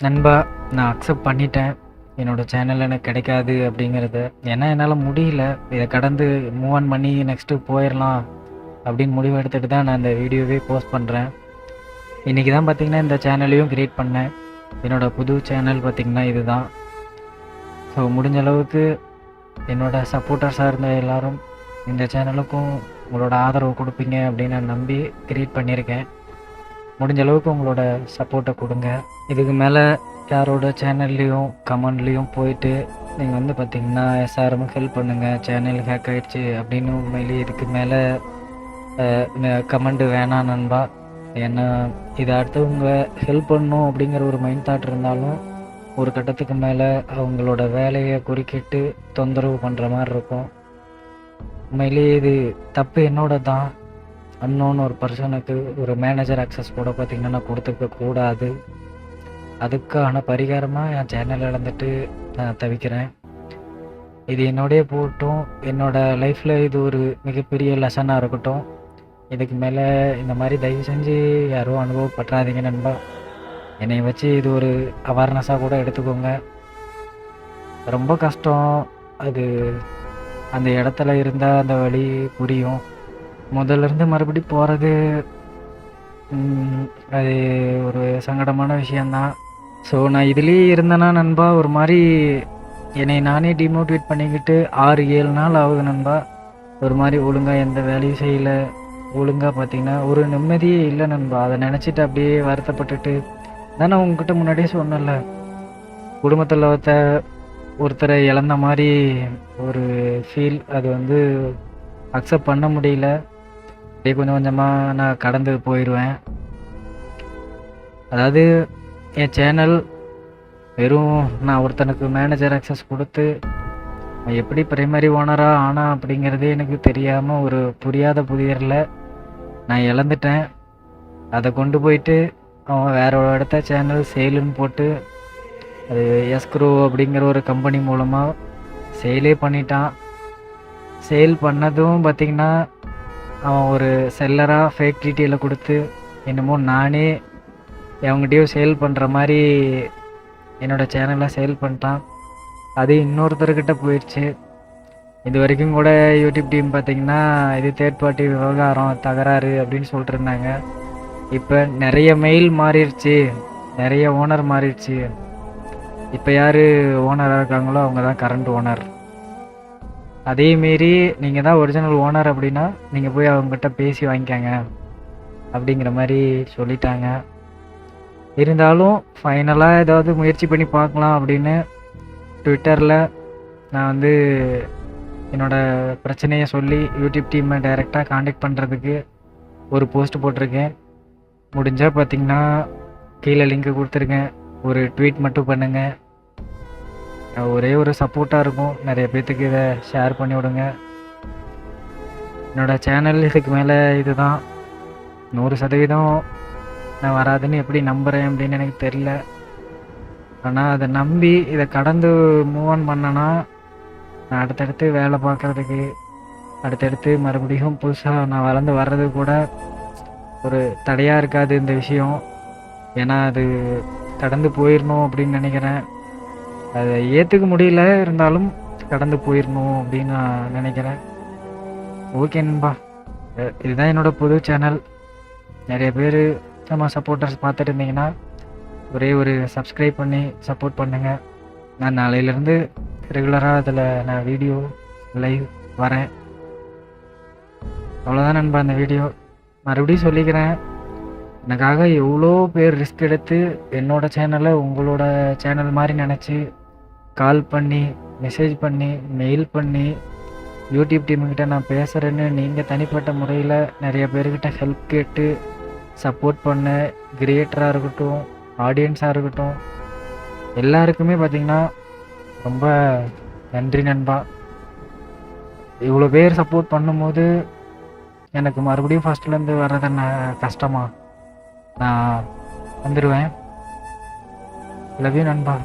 நண்பா, நான் அக்செப்ட் பண்ணிட்டேன். என்னோட சேனல் எனக்கு கிடைக்காது அப்படிங்கிறத. ஏன்னா என்னால முடியல. இத கடந்து மூவ் ஆன் பண்ணி நெக்ஸ்ட்டு போயிரலாம் அப்படின்னு முடிவு எடுத்துட்டு தான் நான் இந்த வீடியோவே போஸ்ட் பண்றேன். இன்னைக்கு தான் பார்த்தீங்கன்னா, இந்த சேனலையும் கிரியேட் பண்ணேன். என்னோட புது சேனல் பார்த்தீங்கன்னா இதுதான். ஸோ முடிஞ்ச அளவுக்கு என்னோட சப்போர்ட்டர்ஸாக இருந்த எல்லாரும் இந்த சேனலுக்கும் உங்களோட ஆதரவு கொடுப்பீங்க அப்படின்னு நான் நம்பி கிரியேட் பண்ணியிருக்கேன். முடிஞ்ச அளவுக்கு உங்களோட சப்போர்ட்டை கொடுங்க. இதுக்கு மேலே யாரோட சேனல்லையும் கமெண்ட்லேயும் போயிட்டு நீங்கள் வந்து பார்த்தீங்கன்னா எஸ்ஆர்எம்க்கு ஹெல்ப் பண்ணுங்கள், சேனல் ஹேக் ஆகிடுச்சு அப்படின்னு உண்மையிலேயே இதுக்கு மேலே கமெண்ட் வேணாம் நண்பா. ஏன்னா இதை அடுத்தவங்க ஹெல்ப் பண்ணணும் அப்படிங்கிற ஒரு மைண்ட் தாட் இருந்தாலும் ஒரு கட்டத்துக்கு மேலே அவங்களோட வேலையை குறுக்கிட்டு தொந்தரவு பண்ணுற மாதிரி இருக்கும். உண்மையிலேயே இது தப்பு என்னோட தான். அன்னோன்னு ஒரு பர்சனுக்கு ஒரு மேனேஜர் அக்சஸ் கூட பார்த்திங்கன்னா நான் கொடுத்துருக்க கூடாது. அதுக்கான பரிகாரமாக என் சேனல் இழந்துட்டு நான் தவிக்கிறேன். இது என்னோடய போகட்டும். என்னோடய லைஃப்பில் இது ஒரு மிகப்பெரிய லெசனாக இருக்கட்டும். இதுக்கு மேலே இந்த மாதிரி தயவு செஞ்சு யாரும் அனுபவப்பட்டுறாதீங்க நண்பா. என்னை வச்சு இது ஒரு அவேர்னஸாக கூட எடுத்துக்கோங்க. ரொம்ப கஷ்டம். அது அந்த இடத்துல இருந்தால் அந்த வழி புரியும். முதல்லேருந்து மறுபடியும் போகிறது அது ஒரு சங்கடமான விஷயந்தான். ஸோ நான் இதுலேயே இருந்தேன்னா நண்பா, ஒரு மாதிரி என்னை நானே டிமோட்டிவேட் பண்ணிக்கிட்டு 6-7 நாள் ஆகுது நண்பா. ஒரு மாதிரி ஒழுங்காக எந்த வேலையும் செய்யலை. ஒழுங்காக பார்த்திங்கன்னா ஒரு நிம்மதியே இல்லை நண்பா. அதை நினச்சிட்டு அப்படியே வருத்தப்பட்டுட்டு தானே உங்ககிட்ட முன்னாடியே சொன்னல, குடும்பத்தில் ஒருத்தரை இழந்த மாதிரி ஒரு ஃபீல். அது வந்து அக்செப்ட் பண்ண முடியல. அப்படியே கொஞ்சம் கொஞ்சமாக நான் கடந்து போயிடுவேன். அதாவது என் சேனல் வெறும் நான் ஒருத்தனுக்கு மேனேஜர் அக்சஸ் கொடுத்து எப்படி பிரைமரி ஓனராக ஆனா அப்படிங்கிறதே எனக்கு தெரியாமல் ஒரு புரியாத புதியரில் நான் இழந்துட்டேன். அதை கொண்டு போயிட்டு அவன் வேற ஒரு இடத்த சேனல் சேலுன்னு போட்டு அது எஸ்க்ரோ அப்படிங்கிற ஒரு கம்பெனி மூலமாக சேலே பண்ணிட்டான். சேல் பண்ணதும் பார்த்திங்கன்னா அவன் ஒரு செல்லராக ஃபேக் டீட்டெயிலை கொடுத்து என்னமோ நானே அவங்ககிட்டயும் சேல் பண்ணுற மாதிரி என்னோடய சேனலை சேல் பண்ணிட்டான். அது இன்னொருத்தர்கிட்ட போயிடுச்சு. இது வரைக்கும் கூட யூடியூப் டீம் பார்த்திங்கன்னா இது தேர்ட் பார்ட்டி விவகாரம் தகராறு அப்படின்னு சொல்லிட்டு இருந்தாங்க. இப்போ நிறைய மெயில் மாறிடுச்சு, நிறைய ஓனர் மாறிடுச்சு. இப்போ யார் ஓனராக இருக்காங்களோ அவங்க தான் கரண்ட் ஓனர். அதேமாரி நீங்கள் தான் ஒரிஜினல் ஓனர் அப்படின்னா நீங்கள் போய் அவங்ககிட்ட பேசி வாங்கிக்கங்க அப்படிங்கிற மாதிரி சொல்லிட்டாங்க. இருந்தாலும் ஃபைனலாக ஏதாவது முயற்சி பண்ணி பார்க்கலாம் அப்படின்னு ட்விட்டரில் நான் வந்து என்னோடய பிரச்சனையை சொல்லி யூடியூப் டீமை டைரெக்டாக காண்டாக்ட் பண்ணுறதுக்கு ஒரு போஸ்ட் போட்டிருக்கேன். முடிஞ்சால் பார்த்திங்கன்னா கீழே லிங்க்கு கொடுத்துருக்கேன். ஒரு ட்வீட் மட்டும் பண்ணுங்கள். ஒரே ஒரு சப்போர்ட்டாக இருக்கும். நிறைய பேர்த்துக்கு இதை ஷேர் பண்ணி விடுங்க. என்னோடய சேனல் இதுக்கு மேலே இதுதான். 100% நான் வராதுன்னு எப்படி நம்புகிறேன் அப்படின்னு எனக்கு தெரியல. ஆனால் அதை நம்பி இதை கடந்து மூவ் ஆன் பண்ணேன்னா நான் அடுத்தடுத்து வேலை பார்க்குறதுக்கு, அடுத்தடுத்து மறுபடியும் புதுசாக நான் வளர்ந்து வர்றது கூட ஒரு தடையாக இருக்காது இந்த விஷயம். ஏன்னா அது கடந்து போயிடணும் அப்படின்னு நினைக்கிறேன். அதை ஏற்றுக்க முடியல, இருந்தாலும் கடந்து போயிடணும் அப்படின்னு நான் நினைக்கிறேன். ஓகே நண்பா, இதுதான் என்னோடய புது சேனல். நிறைய பேர் நம்ம சப்போர்ட்டர்ஸ் பார்த்துட்டு இருந்தீங்கன்னா ஒரே ஒரு சப்ஸ்கிரைப் பண்ணி சப்போர்ட் பண்ணுங்கள். நான் நாளையிலேருந்து ரெகுலராக அதில் நான் வீடியோ லைவ் வரேன். அவ்வளோதான் நண்பா இந்த வீடியோ. மறுபடியும் சொல்லிக்கிறேன், எனக்காக எவ்வளோ பேர் ரிஸ்க் எடுத்து என்னோடய சேனலை உங்களோட சேனல் மாதிரி நினச்சி கால் பண்ணி, மெசேஜ் பண்ணி, மெயில் பண்ணி யூடியூப் டீமுக்கிட்ட நான் பேசுகிறேன்னு நீங்கள் தனிப்பட்ட முறையில் நிறைய பேர்கிட்ட ஹெல்ப் கேட்டு சப்போர்ட் பண்ண கிரியேட்டராக இருக்கட்டும், ஆடியன்ஸாக இருக்கட்டும், எல்லாருக்குமே பார்த்திங்கன்னா ரொம்ப நன்றி நண்பா. இவ்வளோ பேர் சப்போர்ட் பண்ணும்போது எனக்கு மறுபடியும் ஃபஸ்ட்லேருந்து வர்றது நான் கஷ்டமா நான் வந்துடுவேன். லவ் யூ நண்பா.